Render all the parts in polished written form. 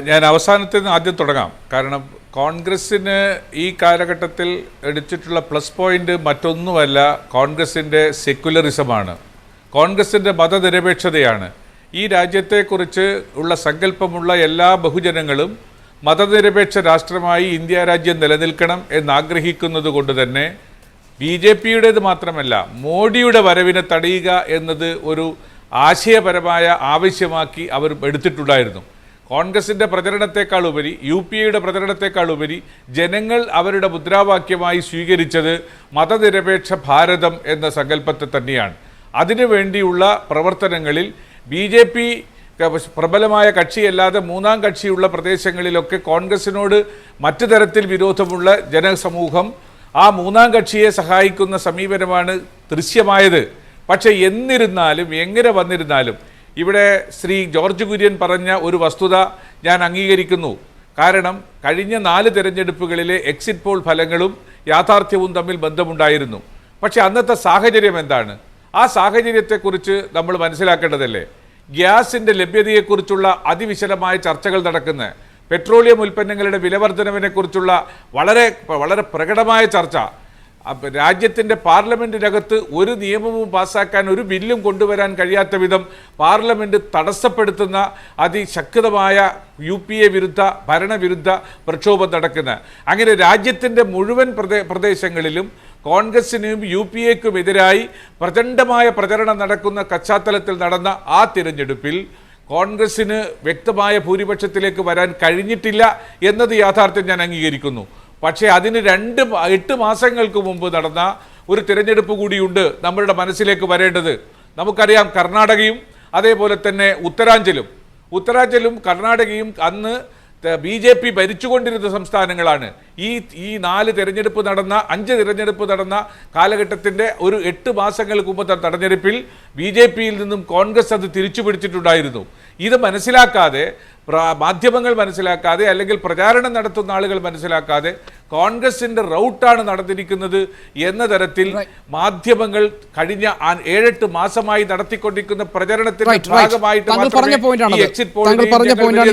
ഞാൻ അവസാനത്തിൽ നിന്ന് ആദ്യം തുടങ്ങാം. കാരണം കോൺഗ്രസ്സിന് ഈ കാലഘട്ടത്തിൽ എടുത്തിട്ടുള്ള പ്ലസ് പോയിന്റ് മറ്റൊന്നുമല്ല, കോൺഗ്രസിൻ്റെ സെക്യുലറിസമാണ്, കോൺഗ്രസിൻ്റെ മതനിരപേക്ഷതയാണ്. ഈ രാജ്യത്തെക്കുറിച്ച് ഉള്ള സങ്കല്പമുള്ള എല്ലാ ബഹുജനങ്ങളും മതനിരപേക്ഷ രാഷ്ട്രമായി ഇന്ത്യ രാജ്യം നിലനിൽക്കണം എന്നാഗ്രഹിക്കുന്നത് കൊണ്ട് തന്നെ ബി ജെ പിയുടേത് മാത്രമല്ല, മോഡിയുടെ വരവിനെ തടയുക എന്നത് ഒരു ആശയപരമായ ആവശ്യമാക്കി അവർ എടുത്തിട്ടുണ്ടായിരുന്നു. കോൺഗ്രസിൻ്റെ പ്രചരണത്തെക്കാൾ ഉപരി, യു പി എയുടെ പ്രചരണത്തെക്കാൾ ഉപരി ജനങ്ങൾ അവരുടെ മുദ്രാവാക്യമായി സ്വീകരിച്ചത് മതനിരപേക്ഷ ഭാരതം എന്ന സങ്കല്പത്തെ തന്നെയാണ്. അതിനുവേണ്ടിയുള്ള പ്രവർത്തനങ്ങളിൽ ബി ജെ പി പ്രബലമായ കക്ഷിയല്ലാതെ മൂന്നാം കക്ഷിയുള്ള പ്രദേശങ്ങളിലൊക്കെ കോൺഗ്രസിനോട് മറ്റു തരത്തിൽ വിരോധമുള്ള ജനസമൂഹം ആ മൂന്നാം കക്ഷിയെ സഹായിക്കുന്ന സമീപനമാണ് ദൃശ്യമായത്. പക്ഷേ എന്നിരുന്നാലും എങ്ങനെ വന്നിരുന്നാലും ഇവിടെ ശ്രീ ജോർജ് കുര്യൻ പറഞ്ഞ ഒരു വസ്തുത ഞാൻ അംഗീകരിക്കുന്നു. കാരണം കഴിഞ്ഞ 4 തെരഞ്ഞെടുപ്പുകളിലെ എക്സിറ്റ് പോൾ ഫലങ്ങളും യാഥാർത്ഥ്യവും തമ്മിൽ ബന്ധമുണ്ടായിരുന്നു. പക്ഷേ അന്നത്തെ സാഹചര്യം എന്താണ്? ആ സാഹചര്യത്തെക്കുറിച്ച് നമ്മൾ മനസ്സിലാക്കേണ്ടതല്ലേ? ഗ്യാസിൻ്റെ ലഭ്യതയെക്കുറിച്ചുള്ള അതിവിശദമായ ചർച്ചകൾ നടക്കുന്ന, പെട്രോളിയം ഉൽപ്പന്നങ്ങളുടെ വിലവർധനവിനെക്കുറിച്ചുള്ള വളരെ പ്രകടമായ ചർച്ച, രാജ്യത്തിൻ്റെ പാർലമെൻറ്റിനകത്ത് ഒരു നിയമവും പാസ്സാക്കാൻ, ഒരു ബില്ലും കൊണ്ടുവരാൻ കഴിയാത്ത വിധം പാർലമെൻറ്റ് തടസ്സപ്പെടുത്തുന്ന അതിശക്തമായ യു പി എ വിരുദ്ധ ഭരണവിരുദ്ധ പ്രക്ഷോഭം നടക്കുന്ന, അങ്ങനെ രാജ്യത്തിൻ്റെ മുഴുവൻ പ്രദേശങ്ങളിലും കോൺഗ്രസിനും യു പി എക്കുമെതിരായി പ്രചണ്ഡമായ പ്രചരണം നടക്കുന്ന പശ്ചാത്തലത്തിൽ നടന്ന ആ തിരഞ്ഞെടുപ്പിൽ കോൺഗ്രസിന് വ്യക്തമായ ഭൂരിപക്ഷത്തിലേക്ക് വരാൻ കഴിഞ്ഞിട്ടില്ല എന്നത് യാഥാർത്ഥ്യം ഞാൻ അംഗീകരിക്കുന്നു. പക്ഷേ അതിന് 8 മാസങ്ങൾക്ക് മുമ്പ് നടന്ന ഒരു തിരഞ്ഞെടുപ്പ് കൂടിയുണ്ട് നമ്മളുടെ മനസ്സിലേക്ക് വരേണ്ടത്. നമുക്കറിയാം, കർണാടകയും അതേപോലെ തന്നെ ഉത്തരാഞ്ചലും കർണാടകയും അന്ന് ബി ജെ പി ഭരിച്ചുകൊണ്ടിരുന്ന സംസ്ഥാനങ്ങളാണ്. ഈ 5 തിരഞ്ഞെടുപ്പ് നടന്ന കാലഘട്ടത്തിൻ്റെ ഒരു 8 മാസങ്ങൾക്ക് മുമ്പത്തെ തെരഞ്ഞെടുപ്പിൽ ബി ജെ പിയിൽ നിന്നും കോൺഗ്രസ് അത് തിരിച്ചു പിടിച്ചിട്ടുണ്ടായിരുന്നു. ഇത് മനസ്സിലാക്കാതെ, മാധ്യമങ്ങൾ മനസ്സിലാക്കാതെ, അല്ലെങ്കിൽ പ്രചാരണം നടത്തുന്ന ആളുകൾ മനസ്സിലാക്കാതെ കോൺഗ്രസിൻ്റെ റൗട്ടാണ് നടന്നിരിക്കുന്നത് എന്ന തരത്തിൽ മാധ്യമങ്ങൾ കഴിഞ്ഞ 7-8 മാസമായി നടത്തിക്കൊണ്ടിരിക്കുന്ന പ്രചരണത്തിന്റെ ഭാഗമായിട്ട്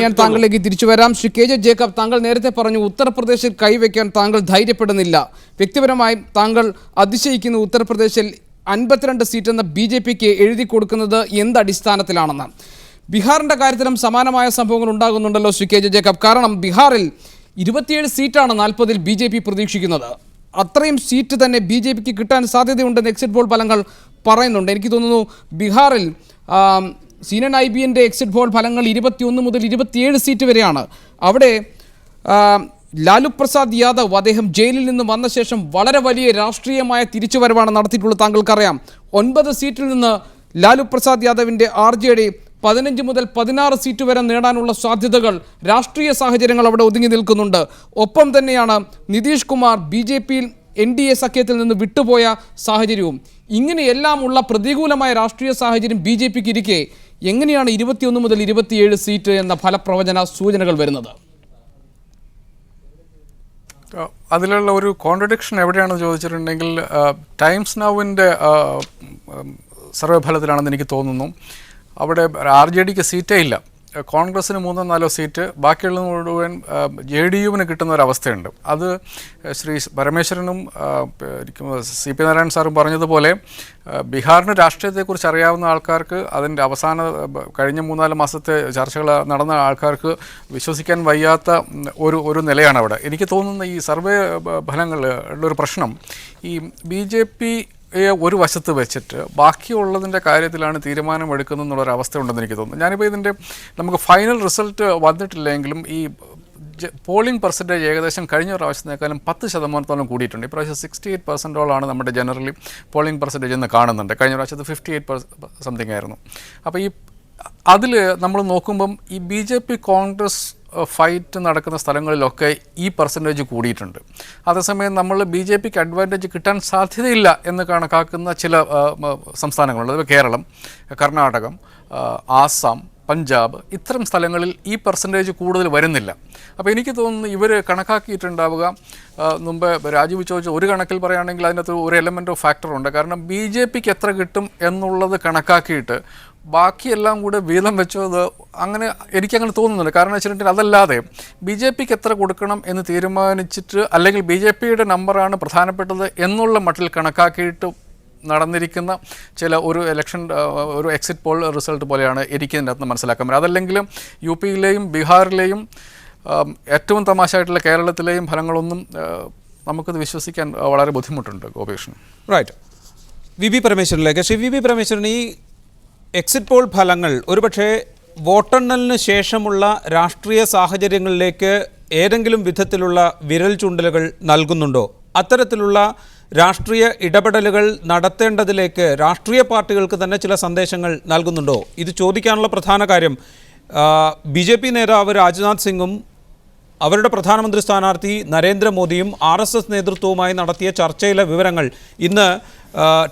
ഞാൻ താങ്കളിലേക്ക് തിരിച്ചു വരാം. ശ്രീ കെ ജെ ജേക്കബ്, താങ്കൾ നേരത്തെ പറഞ്ഞു ഉത്തർപ്രദേശിൽ കൈവയ്ക്കാൻ താങ്കൾ ധൈര്യപ്പെടുന്നില്ല. വ്യക്തിപരമായി താങ്കൾ അതിശയിക്കുന്നു ഉത്തർപ്രദേശിൽ 52 സീറ്റ് എന്ന ബി ജെ പിക്ക് എഴുതി കൊടുക്കുന്നത് എന്ത് അടിസ്ഥാനത്തിലാണെന്ന്. ബീഹാറിൻ്റെ കാര്യത്തിലും സമാനമായ സംഭവങ്ങൾ ഉണ്ടാകുന്നുണ്ടല്ലോ ശ്രീ കെ ജെ ജേക്കബ്. കാരണം ബീഹാറിൽ 27 സീറ്റാണ് 40-ൽ ബി ജെ പി പ്രതീക്ഷിക്കുന്നത്. അത്രയും സീറ്റ് തന്നെ ബി ജെ പിക്ക് കിട്ടാൻ സാധ്യതയുണ്ടെന്ന് എക്സിറ്റ് പോൾ ഫലങ്ങൾ പറയുന്നുണ്ട്. എനിക്ക് തോന്നുന്നു ബീഹാറിൽ CNN-IBൻ്റെ എക്സിറ്റ് പോൾ ഫലങ്ങൾ 21 മുതൽ 27 സീറ്റ് വരെയാണ്. അവിടെ ലാലു പ്രസാദ് യാദവ്, അദ്ദേഹം ജയിലിൽ നിന്ന് വന്ന ശേഷം വളരെ വലിയ രാഷ്ട്രീയമായ തിരിച്ചുവരവാണ് നടത്തിയിട്ടുള്ളത്. താങ്കൾക്കറിയാം, 9 സീറ്റിൽ നിന്ന് ലാലു പ്രസാദ് യാദവിൻ്റെ ആർ ജെ ഡി 15 മുതൽ 16 സീറ്റ് വരെ നേടാനുള്ള സാധ്യതകൾ, രാഷ്ട്രീയ സാഹചര്യങ്ങൾ അവിടെ ഒതുങ്ങി നിൽക്കുന്നുണ്ട്. ഒപ്പം തന്നെയാണ് നിതീഷ് കുമാർ ബി ജെ പിയിൽ NDA സഖ്യത്തിൽ നിന്ന് വിട്ടുപോയ സാഹചര്യവും. ഇങ്ങനെയെല്ലാം ഉള്ള പ്രതികൂലമായ രാഷ്ട്രീയ സാഹചര്യം ബി ജെ പിക്ക് ഇരിക്കെ എങ്ങനെയാണ് 21 മുതൽ 27 സീറ്റ് എന്ന ഫലപ്രവചന സൂചനകൾ വരുന്നത്? അതിലുള്ള ഒരു കോൺട്രഡിക്ഷൻ എവിടെയാണെന്ന് ചോദിച്ചിട്ടുണ്ടെങ്കിൽ, ടൈംസ് നൗവിൻ്റെ സർവേ ഫലത്തിലാണെന്ന് എനിക്ക് തോന്നുന്നു. അവിടെ ആർ ജെ ഡിക്ക് സീറ്റേ ഇല്ല. കോൺഗ്രസ്സിന് 3-4 സീറ്റ്, ബാക്കിയുള്ള മുഴുവൻ ജെ ഡി യുവിന് കിട്ടുന്ന ഒരവസ്ഥയുണ്ട്. അത് ശ്രീ പരമേശ്വരനും CP നാരായണൻ സാറും പറഞ്ഞതുപോലെ ബീഹാറിന് രാഷ്ട്രീയത്തെക്കുറിച്ച് അറിയാവുന്ന ആൾക്കാർക്ക്, അതിൻ്റെ കഴിഞ്ഞ 3-4 മാസത്തെ ചർച്ചകൾ നടന്ന ആൾക്കാർക്ക് വിശ്വസിക്കാൻ വയ്യാത്ത ഒരു നിലയാണ് അവിടെ. എനിക്ക് തോന്നുന്ന ഈ സർവേ ഫലങ്ങളിലൊരു പ്രശ്നം, ഈ ബി ജെ പി ഒരു വശത്ത് വെച്ചിട്ട് ബാക്കിയുള്ളതിൻ്റെ കാര്യത്തിലാണ് തീരുമാനമെടുക്കുന്നതെന്നുള്ളൊരവസ്ഥ ഉണ്ടെന്ന് എനിക്ക് തോന്നുന്നു. ഞാനിപ്പോൾ നമുക്ക് ഫൈനൽ റിസൾട്ട് വന്നിട്ടില്ലെങ്കിലും ഈ പോളിംഗ് പെർസെൻറ്റേജ് ഏകദേശം കഴിഞ്ഞ പ്രാവശ്യത്തിനേക്കാളും 10% കൂടിയിട്ടുണ്ട്. ഇപ്രാവശ്യം 68% നമ്മുടെ ജനറലി പോളിംഗ് പെർസെൻറ്റേജ് എന്ന് കാണുന്നുണ്ട്. കഴിഞ്ഞ പ്രാവശ്യത്ത് 58 സംതിങ് ആയിരുന്നു. അപ്പോൾ അതിൽ നമ്മൾ നോക്കുമ്പം ഈ B J P Congress fight നടക്കുന്ന സ്ഥലങ്ങളിലൊക്കെ ഈ പെർസെൻറ്റേജ് കൂടിയിട്ടുണ്ട്. അതേസമയം നമ്മൾ ബി ജെ പിക്ക് അഡ്വാൻറ്റേജ് കിട്ടാൻ സാധ്യതയില്ല എന്ന് കണക്കാക്കുന്ന ചില സംസ്ഥാനങ്ങളുണ്ട്. കേരളം, കർണാടകം, ആസാം, പഞ്ചാബ്, ഇത്തരം സ്ഥലങ്ങളിൽ ഈ പെർസെൻറ്റേജ് കൂടുതൽ വരുന്നില്ല. അപ്പോൾ എനിക്ക് തോന്നുന്നു ഇവർ കണക്കാക്കിയിട്ടുണ്ടാവുക, മുമ്പ് രാജീവ് ചോദിച്ച ഒരു കണക്കിൽ പറയുകയാണെങ്കിൽ അതിനകത്ത് ഒരു എലമെൻ്റ് ഓഫ് ഫാക്ടറുണ്ട്. കാരണം ബി ജെ പിക്ക് എത്ര കിട്ടും എന്നുള്ളത് കണക്കാക്കിയിട്ട് ബാക്കിയെല്ലാം കൂടെ വീതം വെച്ചത് അങ്ങനെ എനിക്കങ്ങനെ തോന്നുന്നുണ്ട്. കാരണം വെച്ചിട്ടുണ്ടെങ്കിൽ അതല്ലാതെ BJPക്ക് എത്ര കൊടുക്കണം എന്ന് തീരുമാനിച്ചിട്ട് അല്ലെങ്കിൽ BJPയുടെ നമ്പറാണ് പ്രധാനപ്പെട്ടത് എന്നുള്ള മട്ടിൽ കണക്കാക്കിയിട്ട് നടന്നിരിക്കുന്ന ചില ഒരു ഇലക്ഷൻ ഒരു എക്സിറ്റ് പോൾ റിസൾട്ട് പോലെയാണ് എനിക്ക് ഇതിൻ്റെ അകത്ത് മനസ്സിലാക്കാൻ പറ്റുന്നത്. അതല്ലെങ്കിലും UP-യിലെയും ബീഹാറിലെയും ഏറ്റവും തമാശയായിട്ടുള്ള കേരളത്തിലെയും ഫലങ്ങളൊന്നും നമുക്കത് വിശ്വസിക്കാൻ വളരെ ബുദ്ധിമുട്ടുണ്ട്. ഗോപകൃഷ്ണൻ. റൈറ്റ്. VB പരമേശ്വരനിലേക്ക്. ശ്രീ VB പരമേശ്വരൻ, ഈ എക്സിറ്റ് പോൾ ഫലങ്ങൾ ഒരുപക്ഷെ വോട്ടെണ്ണലിന് ശേഷമുള്ള രാഷ്ട്രീയ സാഹചര്യങ്ങളിലേക്ക് ഏതെങ്കിലും വിധത്തിലുള്ള വിരൽ ചൂണ്ടലുകൾ നൽകുന്നുണ്ടോ? അത്തരത്തിലുള്ള രാഷ്ട്രീയ ഇടപെടലുകൾ നടത്തേണ്ടതിലേക്ക് രാഷ്ട്രീയ പാർട്ടികൾക്ക് തന്നെ ചില സന്ദേശങ്ങൾ നൽകുന്നുണ്ടോ? ഇത് ചോദിക്കാനുള്ള പ്രധാന കാര്യം BJP നേതാവ് രാജ്നാഥ് സിംഗും അവരുടെ പ്രധാനമന്ത്രി സ്ഥാനാർത്ഥി നരേന്ദ്രമോദിയും RSS നേതൃത്വവുമായി നടത്തിയ ചർച്ചയിലെ വിവരങ്ങൾ ഇന്ന്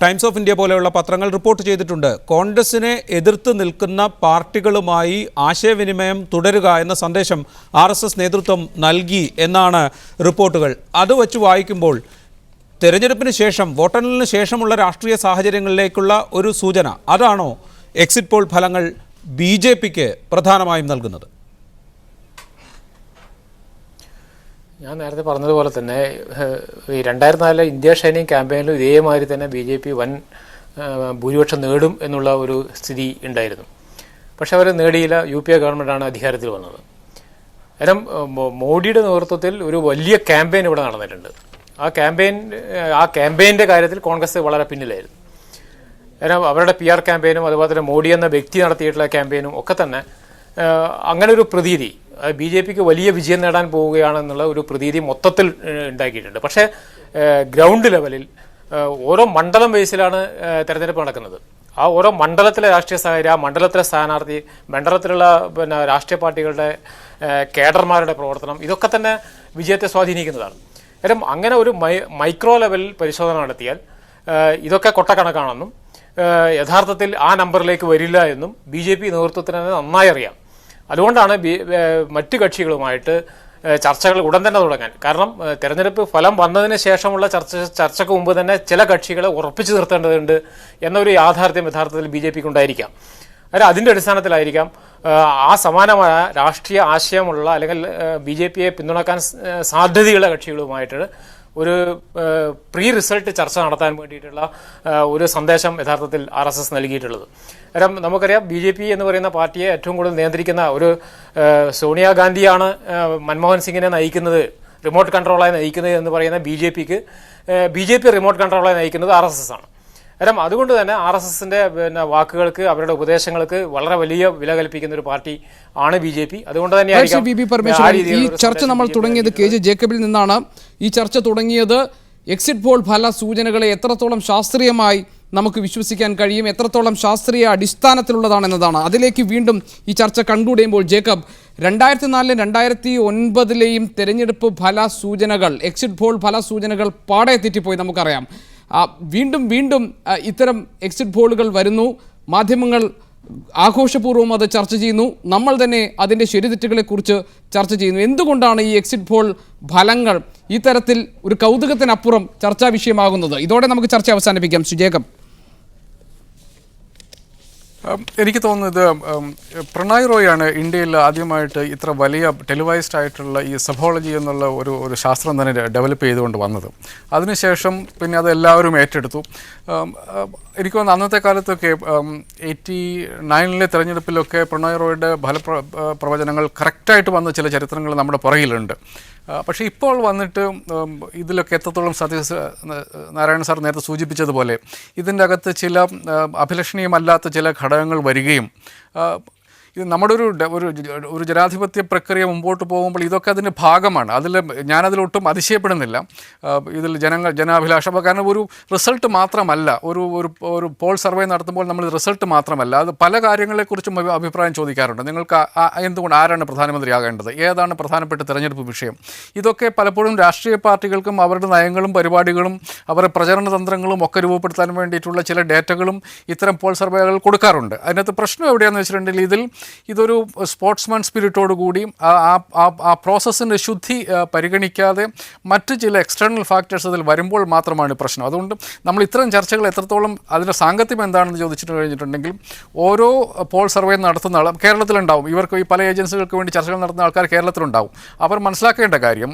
ടൈംസ് ഓഫ് ഇന്ത്യ പോലെയുള്ള പത്രങ്ങൾ റിപ്പോർട്ട് ചെയ്തിട്ടുണ്ട്. കോൺഗ്രസിനെ എതിർത്ത് നിൽക്കുന്ന പാർട്ടികളുമായി ആശയവിനിമയം തുടരുക എന്ന സന്ദേശം RSS നേതൃത്വം നൽകി എന്നാണ് റിപ്പോർട്ടുകൾ. അത് വച്ച് വായിക്കുമ്പോൾ തെരഞ്ഞെടുപ്പിന് ശേഷം, വോട്ടെണ്ണലിന് ശേഷമുള്ള രാഷ്ട്രീയ സാഹചര്യങ്ങളിലേക്കുള്ള ഒരു സൂചന അതാണോ എക്സിറ്റ് പോൾ ഫലങ്ങൾ BJPക്ക് പ്രധാനമായും നൽകുന്നത്? ഞാൻ നേരത്തെ പറഞ്ഞതുപോലെ തന്നെ ഈ 2004 ഇന്ത്യ ഷൈനിങ് ക്യാമ്പയിനിലും ഇതേമാതിരി തന്നെ BJP വൻ ഭൂരിപക്ഷം നേടും എന്നുള്ള ഒരു സ്ഥിതി ഉണ്ടായിരുന്നു. പക്ഷെ അവർ നേടിയില്ല. UPA ഗവൺമെൻറ്റാണ് അധികാരത്തിൽ വന്നത്. കാരണം മോഡിയുടെ നേതൃത്വത്തിൽ ഒരു വലിയ ക്യാമ്പയിൻ ഇവിടെ നടന്നിട്ടുണ്ട്. ആ ക്യാമ്പയിൻ്റെ കാര്യത്തിൽ കോൺഗ്രസ് വളരെ പിന്നിലായിരുന്നു. കാരണം അവരുടെ PR ക്യാമ്പയിനും അതുപോലെ തന്നെ മോഡി എന്ന വ്യക്തി നടത്തിയിട്ടുള്ള ക്യാമ്പയിനും ഒക്കെ തന്നെ അങ്ങനെ ഒരു പ്രതീതി BJPക്ക് വലിയ വിജയം നേടാൻ പോവുകയാണെന്നുള്ള ഒരു പ്രതീതി മൊത്തത്തിൽ ഉണ്ടാക്കിയിട്ടുണ്ട്. പക്ഷേ ഗ്രൗണ്ട് ലെവലിൽ ഓരോ മണ്ഡലം ബേസിലാണ് തെരഞ്ഞെടുപ്പ് നടക്കുന്നത്. ആ ഓരോ മണ്ഡലത്തിലെ രാഷ്ട്രീയ സാഹചര്യം, ആ മണ്ഡലത്തിലെ സ്ഥാനാർത്ഥി, മണ്ഡലത്തിലുള്ള രാഷ്ട്രീയ പാർട്ടികളുടെ കേഡർമാരുടെ പ്രവർത്തനം, ഇതൊക്കെ തന്നെ വിജയത്തെ സ്വാധീനിക്കുന്നതാണ്. കാരണം അങ്ങനെ ഒരു മൈക്രോ ലെവൽ പരിശോധന നടത്തിയാൽ ഇതൊക്കെ കൊട്ടക്കണക്കാണെന്നും യഥാർത്ഥത്തിൽ ആ നമ്പറിലേക്ക് വരില്ല എന്നും BJP നേതൃത്വത്തിന് തന്നെ നന്നായി അറിയാം. അതുകൊണ്ടാണ് മറ്റു കക്ഷികളുമായിട്ട് ചർച്ചകൾ ഉടൻ തന്നെ തുടങ്ങാൻ. കാരണം തെരഞ്ഞെടുപ്പ് ഫലം വന്നതിന് ശേഷമുള്ള ചർച്ചയ്ക്ക് മുമ്പ് തന്നെ ചില കക്ഷികളെ ഉറപ്പിച്ചു നിർത്തേണ്ടതുണ്ട് എന്നൊരു യാഥാർത്ഥ്യം യഥാർത്ഥത്തിൽ BJPക്ക് ഉണ്ടായിരിക്കാം. അല്ല, അതിൻ്റെ അടിസ്ഥാനത്തിലായിരിക്കാം ആ സമാനമായ രാഷ്ട്രീയ ആശയമുള്ള അല്ലെങ്കിൽ BJPയെ പിന്തുണക്കാൻ സാധ്യതയുള്ള കക്ഷികളുമായിട്ട് ഒരു പ്രീ റിസൾട്ട് ചർച്ച നടത്താൻ വേണ്ടിയിട്ടുള്ള ഒരു സന്ദേശം യഥാർത്ഥത്തിൽ RSS നൽകിയിട്ടുള്ളത്. കാരണം നമുക്കറിയാം BJP എന്ന് പറയുന്ന പാർട്ടിയെ ഏറ്റവും കൂടുതൽ നിയന്ത്രിക്കുന്ന ഒരു സോണിയാഗാന്ധിയാണ് മൻമോഹൻ സിംഗിനെ നയിക്കുന്നത്, റിമോട്ട് കൺട്രോളായി നയിക്കുന്നത് എന്ന് പറയുന്ന BJP റിമോട്ട് കൺട്രോളായി നയിക്കുന്നത് RSS ആണ്. കാരണം അതുകൊണ്ട് തന്നെ RSSന്റെ വാക്കുകൾക്ക്, അവരുടെ ഉപദേശങ്ങൾക്ക് വളരെ വലിയ വില കൽപ്പിക്കുന്ന ഒരു പാർട്ടി ആണ് BJP. അതുകൊണ്ട് തന്നെയായിരിക്കും ഈ ചർച്ച നമ്മൾ തുടങ്ങിയത് KJ ജേക്കബിൽ നിന്നാണ്. ഈ ചർച്ച തുടങ്ങിയത് എക്സിറ്റ് പോൾ ഫല സൂചനകളെ എത്രത്തോളം ശാസ്ത്രീയമായി നമുക്ക് വിശ്വസിക്കാൻ കഴിയും, എത്രത്തോളം ശാസ്ത്രീയ അടിസ്ഥാനത്തിലുള്ളതാണെന്നതാണ്. അതിലേക്ക് വീണ്ടും ഈ ചർച്ച കൺക്ലൂഡ് ചെയ്യുമ്പോൾ ജേക്കബ്, 2004 2009 തെരഞ്ഞെടുപ്പ് ഫല സൂചനകൾ, എക്സിറ്റ് പോൾ ഫല സൂചനകൾ പാടെ തെറ്റിപ്പോയി നമുക്കറിയാം. വീണ്ടും ഇത്തരം എക്സിറ്റ് പോളുകൾ വരുന്നു, മാധ്യമങ്ങൾ ആഘോഷപൂർവ്വം അത് ചർച്ച ചെയ്യുന്നു, നമ്മൾ തന്നെ അതിൻ്റെ ശരിതെറ്റുകളെക്കുറിച്ച് ചർച്ച ചെയ്യുന്നു. എന്തുകൊണ്ടാണ് ഈ എക്സിറ്റ് പോൾ ഫലങ്ങൾ ഇത്തരത്തിൽ ഒരു കൗതുകത്തിനപ്പുറം ചർച്ചാ വിഷയമാകുന്നത്? ഇതോടെ നമുക്ക് ചർച്ച അവസാനിപ്പിക്കാം. ജേക്കബ്. എനിക്ക് തോന്നുന്നത് പ്രണയ് റോയാണ് ഇന്ത്യയിൽ ആദ്യമായിട്ട് ഇത്ര വലിയ ടെലിവൈസ്ഡ് ആയിട്ടുള്ള ഈ സഫോളജി എന്നുള്ള ഒരു ശാസ്ത്രം തന്നെ ഡെവലപ്പ് ചെയ്തുകൊണ്ട് വന്നത്. അതിനുശേഷം പിന്നെ അത് എല്ലാവരും ഏറ്റെടുത്തു. എനിക്ക് തോന്നുന്നു അന്നത്തെ കാലത്തൊക്കെ 89 തെരഞ്ഞെടുപ്പിലൊക്കെ പ്രണയ് റോയുടെ പ്രവചനങ്ങൾ കറക്റ്റായിട്ട് വന്ന ചില ചരിത്രങ്ങൾ നമ്മുടെ പുറകിലുണ്ട്. പക്ഷേ ഇപ്പോൾ വന്നിട്ട് ഇതിലൊക്കെ എത്രത്തോളം നാരായണ സാർ നേരത്തെ സൂചിപ്പിച്ചതുപോലെ ഇതിൻ്റെ അകത്ത് ചില അഭിലഷണീയമല്ലാത്ത ചില ഘടകങ്ങൾ വരികയും ഇത് നമ്മുടെ ഒരു ജനാധിപത്യ പ്രക്രിയ മുമ്പോട്ട് പോകുമ്പോൾ ഇതൊക്കെ അതിൻ്റെ ഭാഗമാണ്. ഞാനതിലൊട്ടും അതിശയപ്പെടുന്നില്ല. ഇതിൽ ജനാഭിലാഷം, കാരണം ഒരു റിസൾട്ട് മാത്രമല്ല, ഒരു പോൾ സർവേ നടത്തുമ്പോൾ നമ്മൾ റിസൾട്ട് മാത്രമല്ല, അത് പല കാര്യങ്ങളെക്കുറിച്ചും അഭിപ്രായം ചോദിക്കാറുണ്ട്. നിങ്ങൾക്ക് എന്തുകൊണ്ട് ആരാണ് പ്രധാനമന്ത്രിയാകേണ്ടത്, ഏതാണ് പ്രധാനപ്പെട്ട തിരഞ്ഞെടുപ്പ് വിഷയം, ഇതൊക്കെ പലപ്പോഴും രാഷ്ട്രീയ പാർട്ടികൾക്കും അവരുടെ നയങ്ങളും പരിപാടികളും അവരുടെ പ്രചരണ തന്ത്രങ്ങളും ഒക്കെ രൂപപ്പെടുത്താൻ വേണ്ടിയിട്ടുള്ള ചില ഡേറ്റകളും ഇത്തരം പോൾ സർവേകൾ കൊടുക്കാറുണ്ട്. അതിനകത്ത് പ്രശ്നം എവിടെയാണെന്ന് വെച്ചിട്ടുണ്ടെങ്കിൽ ഇതിൽ ഇതൊരു സ്പോർട്സ്മാൻ സ്പിരിറ്റോട് കൂടിയും ആ പ്രോസസ്സിൻ്റെ ശുദ്ധി പരിഗണിക്കാതെ മറ്റ് ചില എക്സ്റ്റേണൽ ഫാക്ടേഴ്സ് അതിൽ വരുമ്പോൾ മാത്രമാണ് പ്രശ്നം. അതുകൊണ്ട് നമ്മൾ ഇത്തരം ചർച്ചകൾ എത്രത്തോളം അതിൻ്റെ സാങ്കത്യം എന്താണെന്ന് ചോദിച്ചിട്ട് കഴിഞ്ഞിട്ടുണ്ടെങ്കിൽ ഓരോ പോൾ സർവേ നടത്തുന്ന ആൾ കേരളത്തിലുണ്ടാവും. ഇവർക്ക് ഈ പല ഏജൻസികൾക്ക് വേണ്ടി ചർച്ചകൾ നടത്തുന്ന ആൾക്കാർ കേരളത്തിലുണ്ടാവും. അവർ മനസ്സിലാക്കേണ്ട കാര്യം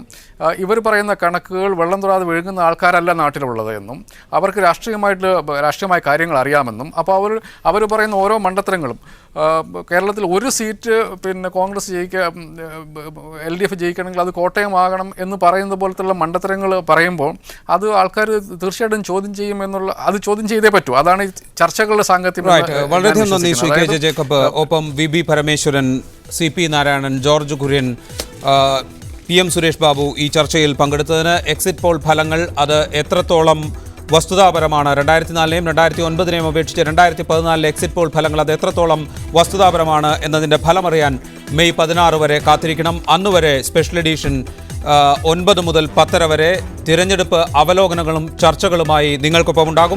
ഇവർ പറയുന്ന കണക്കുകൾ വെള്ളം തൊടാതെ വിഴുങ്ങുന്ന ആൾക്കാരല്ല നാട്ടിലുള്ളത് എന്നും അവർക്ക് രാഷ്ട്രീയമായ കാര്യങ്ങൾ അറിയാമെന്നും അപ്പോൾ അവർ പറയുന്ന ഓരോ മണ്ടത്തരങ്ങളും കേരളത്തിൽ ഒരു സീറ്റ് പിന്നെ കോൺഗ്രസ് LDF ജയിക്കണമെങ്കിൽ അത് കോട്ടയമാകണം എന്ന് പറയുന്നത് പോലത്തുള്ള മണ്ടത്തരങ്ങൾ പറയുമ്പോൾ അത് ആൾക്കാർ തീർച്ചയായിട്ടും ചോദ്യം ചെയ്യും അത് ചോദ്യം ചെയ്തേ പറ്റൂ. അതാണ് ഈ ചർച്ചകളുടെ സാങ്കത്യം. വളരെയധികം നന്ദി ശ്രീ KJ ജേക്കബ്. ഒപ്പം VB Parameswaran, CP Narayanan, George Kurian, PM Suresh Babu ഈ ചർച്ചയിൽ പങ്കെടുത്തതിന്. എക്സിറ്റ് പോൾ ഫലങ്ങൾ അത് എത്രത്തോളം വസ്തുതാപരമാണ്, 2004-നെയും 2009-നെയും അപേക്ഷിച്ച് 2014 എക്സിറ്റ് പോൾ ഫലങ്ങൾ അത് എത്രത്തോളം വസ്തുതാപരമാണ് എന്നതിൻ്റെ ഫലമറിയാൻ മെയ് 16 വരെ കാത്തിരിക്കണം. അന്നുവരെ സ്പെഷ്യൽ എഡിഷൻ 9 മുതൽ 10 വരെ തിരഞ്ഞെടുപ്പ് അവലോകനങ്ങളും ചർച്ചകളുമായി നിങ്ങൾക്കൊപ്പം ഉണ്ടാകും.